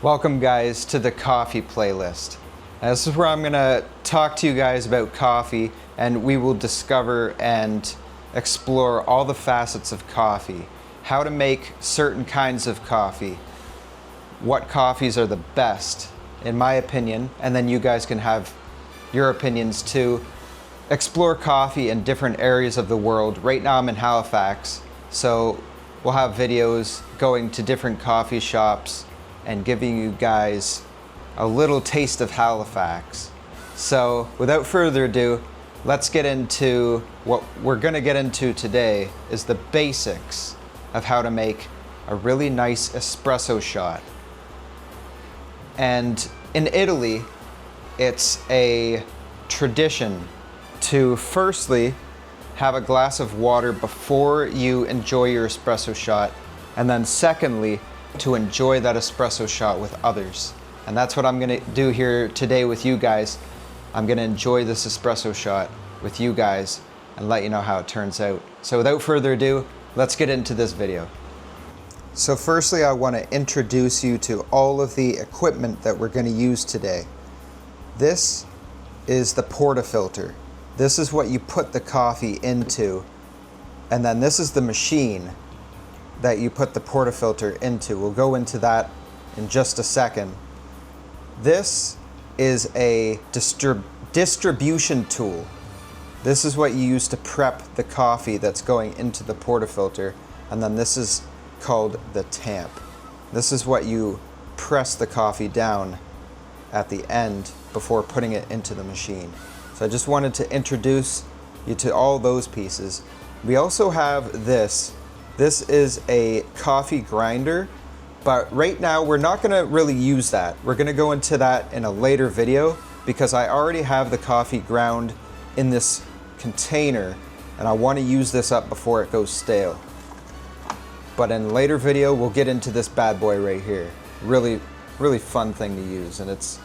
Welcome guys to the coffee playlist. Now, this is where I'm gonna talk to you guys about coffee, and we will discover and explore all the facets of coffee, how to make certain kinds of coffee, what coffees are the best in my opinion, and then you guys can have your opinions too. Explore coffee in different areas of the world. Right now I'm in Halifax, so we'll have videos going to different coffee shops and giving you guys a little taste of Halifax. So without further ado, let's get into what we're gonna get into today is the basics of how to make a really nice espresso shot. And in Italy, it's a tradition to firstly have a glass of water before you enjoy your espresso shot, and then secondly, to enjoy that espresso shot with others. And that's what I'm gonna do here today with you guys. I'm gonna enjoy this espresso shot with you guys and let you know how it turns out. So without further ado, let's get into this video. So firstly, I wanna introduce you to all of the equipment that we're gonna use today. This is the portafilter. This is what you put the coffee into. And then this is the machine that you put the portafilter into. We'll go into that in just a second. This is a distribution tool. This is what you use to prep the coffee that's going into the portafilter. And then this is called the tamp. This is what you press the coffee down at the end before putting it into the machine. So I just wanted to introduce you to all those pieces. We also have this. This is a coffee grinder, but right now we're not gonna really use that. We're gonna go into that in a later video because I already have the coffee ground in this container and I wanna use this up before it goes stale. But in a later video, we'll get into this bad boy right here. Really, really fun thing to use, and it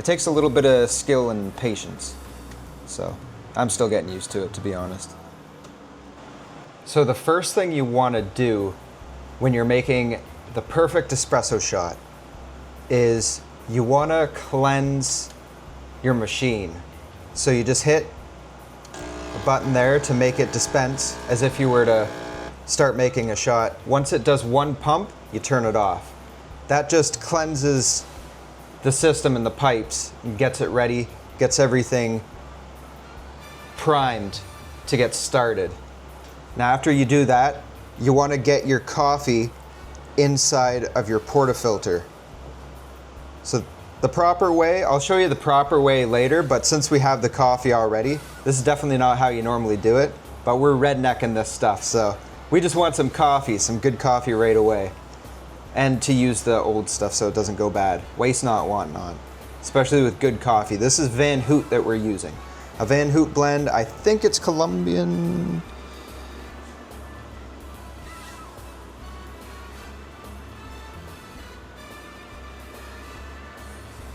takes a little bit of skill and patience. So I'm still getting used to it, to be honest. So the first thing you want to do when you're making the perfect espresso shot is you want to cleanse your machine. So you just hit a button there to make it dispense as if you were to start making a shot. Once it does one pump, you turn it off. That just cleanses the system and the pipes and gets it ready, gets everything primed to get started. Now after you do that, you want to get your coffee inside of your portafilter. So the proper way, I'll show you the proper way later, but since we have the coffee already, this is definitely not how you normally do it, but we're rednecking this stuff, so we just want some coffee, some good coffee right away. And to use the old stuff so it doesn't go bad. Waste not, want not. Especially with good coffee. This is Van Hoot that we're using. A Van Hoot blend, I think it's Colombian.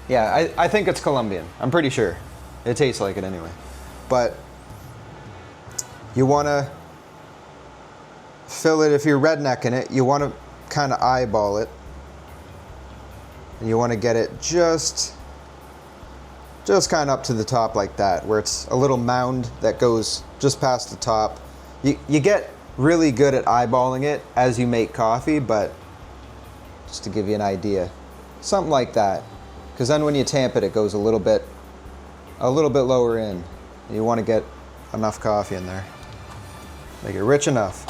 Yeah, I think it's Colombian. I'm pretty sure. It tastes like it anyway. But you want to fill it, if you're rednecking it, you want to kind of eyeball it. And you want to get it just kind of up to the top like that, where it's a little mound that goes just past the top. You get really good at eyeballing it as you make coffee, but just to give you an idea, something like that. Because then when you tamp it, it goes a little bit lower in. You want to get enough coffee in there. Make it rich enough.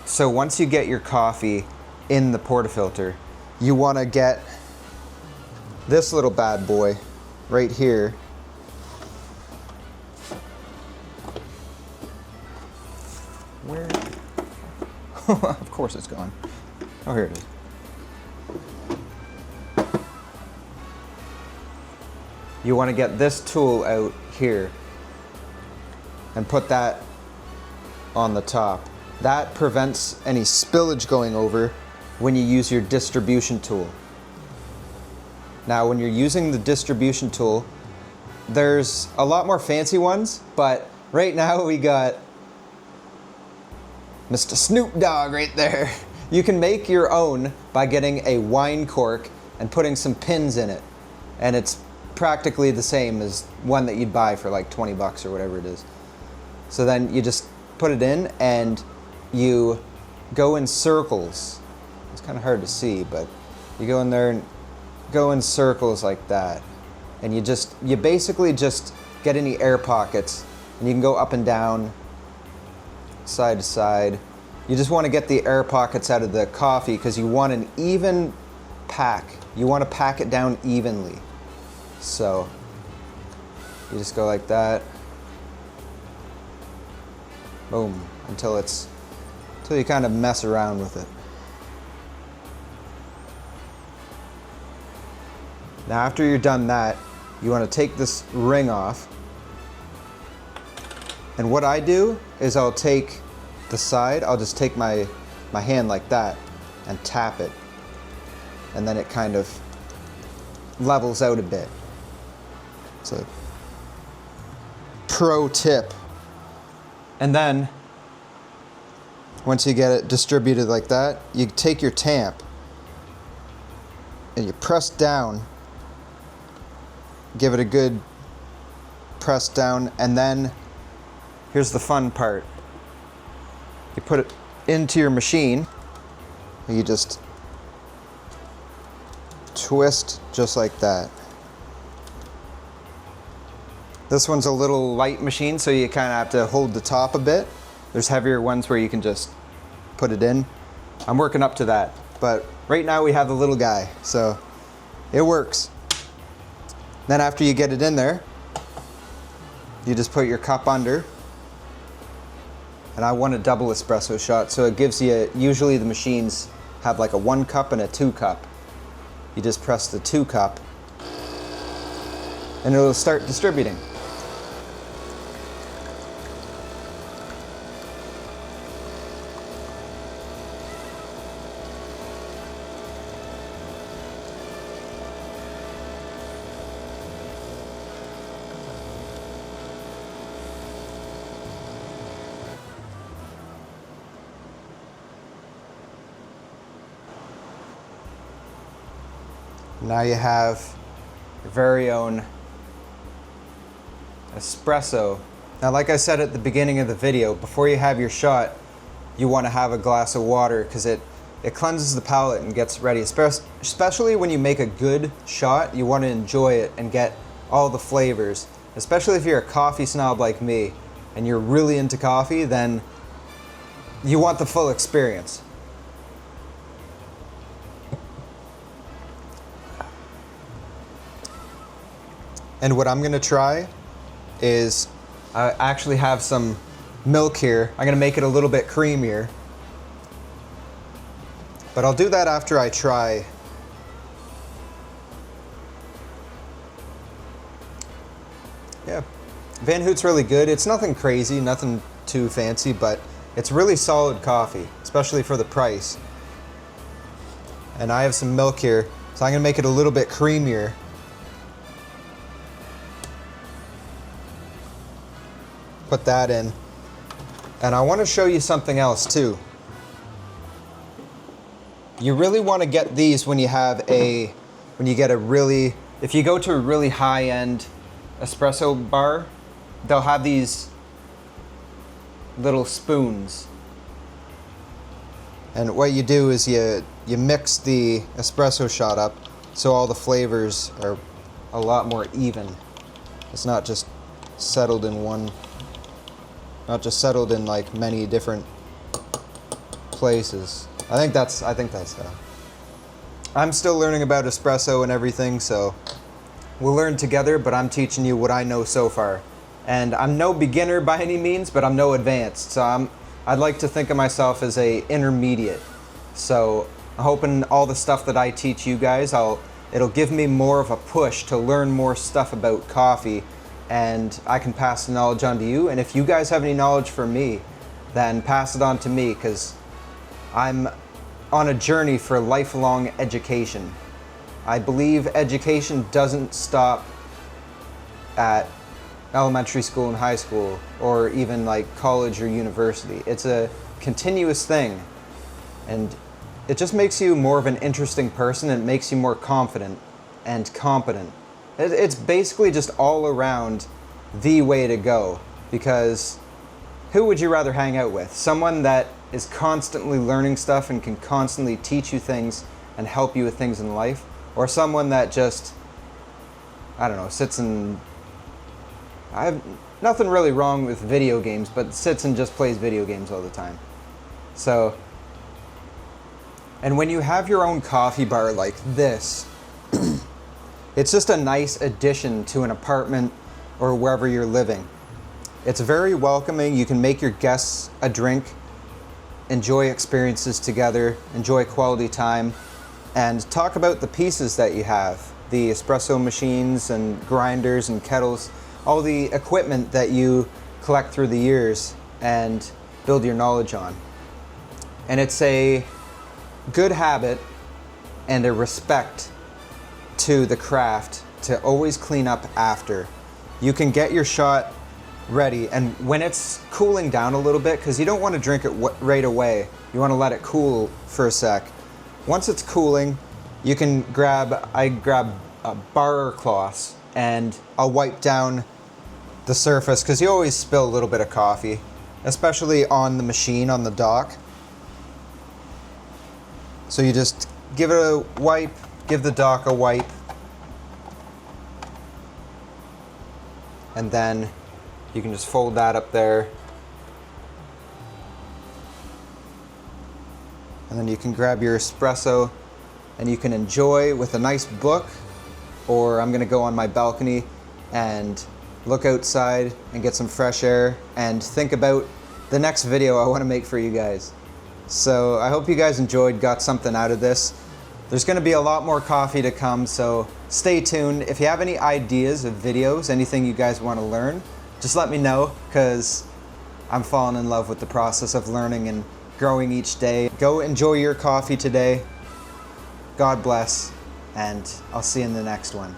So once you get your coffee in the portafilter, you want to get this little bad boy right here. Where? Of course it's gone. Oh, here it is. You want to get this tool out here and put that on the top. That prevents any spillage going over when you use your distribution tool. Now, when you're using the distribution tool, there's a lot more fancy ones, but right now we got Mr. Snoop Dogg right there. You can make your own by getting a wine cork and putting some pins in it. And it's practically the same as one that you'd buy for like 20 bucks or whatever it is. So then you just put it in and you go in circles. It's kind of hard to see, but you go in there and go in circles like that. And you basically just get any air pockets, and you can go up and down, side to side. You just want to get the air pockets out of the coffee because you want an even pack. You want to pack it down evenly. So you just go like that. Boom, until you kind of mess around with it. Now after you're done that, you want to take this ring off. And what I do is I'll take the side, I'll just take my hand like that and tap it. And then it kind of levels out a bit. It's a pro tip. And then, once you get it distributed like that, you take your tamp and you press down, give it a good press down, and then here's the fun part. You put it into your machine, and you just twist just like that. This one's a little light machine, so you kind of have to hold the top a bit. There's heavier ones where you can just put it in. I'm working up to that, but right now we have the little guy, so it works. Then after you get it in there, you just put your cup under. And I want a double espresso shot, so it gives you, usually the machines have like a 1 cup and a 2 cup. You just press the 2 cup and it'll start distributing. Now you have your very own espresso. Now, like I said at the beginning of the video, before you have your shot, you want to have a glass of water because it cleanses the palate and gets ready. Especially when you make a good shot, you want to enjoy it and get all the flavors. Especially if you're a coffee snob like me and you're really into coffee, then you want the full experience. And what I'm gonna try is, I actually have some milk here. I'm gonna make it a little bit creamier. But I'll do that after I try. Yeah, Van Hoot's really good. It's nothing crazy, nothing too fancy, but it's really solid coffee, especially for the price. And I have some milk here, so I'm gonna make it a little bit creamier. Put that in. And I want to show you something else too. You really want to get these when you get a really, if you go to a really high-end espresso bar, they'll have these little spoons. And what you do is you mix the espresso shot up so all the flavors are a lot more even. It's not just settled in one. Not just settled in like many different places. I think that's how. I'm still learning about espresso and everything, so we'll learn together, but I'm teaching you what I know so far. And I'm no beginner by any means, but I'm no advanced. So I'd like to think of myself as a intermediate. So I'm hoping all the stuff that I teach you guys, it'll give me more of a push to learn more stuff about coffee, and I can pass the knowledge on to you. And if you guys have any knowledge for me, then pass it on to me, because I'm on a journey for lifelong education. I believe education doesn't stop at elementary school and high school, or even like college or university. It's continuous thing. And it just makes you more of an interesting person, and it makes you more confident and competent. It's basically just all around the way to go, because who would you rather hang out with? Someone that is constantly learning stuff and can constantly teach you things and help you with things in life, or someone that just, I don't know, sits and, I have nothing really wrong with video games, but sits and just plays video games all the time. So, and when you have your own coffee bar like this, it's just a nice addition to an apartment or wherever you're living. It's very welcoming. You can make your guests a drink, enjoy experiences together, enjoy quality time, and talk about the pieces that you have, the espresso machines and grinders and kettles, all the equipment that you collect through the years and build your knowledge on. And it's a good habit and a respect to the craft to always clean up after. You can get your shot ready, and when it's cooling down a little bit, because you don't want to drink it right away, you want to let it cool for a sec. Once it's cooling, you can I grab bar cloths and I'll wipe down the surface, because you always spill a little bit of coffee, especially on the machine on the dock. So you just give it a wipe, give the dock a wipe, and then you can just fold that up there. And then you can grab your espresso and you can enjoy with a nice book, or I'm gonna go on my balcony and look outside and get some fresh air and think about the next video I wanna make for you guys. So I hope you guys enjoyed, got something out of this. There's gonna be a lot more coffee to come, so stay tuned. If you have any ideas of videos, anything you guys wanna learn, just let me know, because I'm falling in love with the process of learning and growing each day. Go enjoy your coffee today. God bless, and I'll see you in the next one.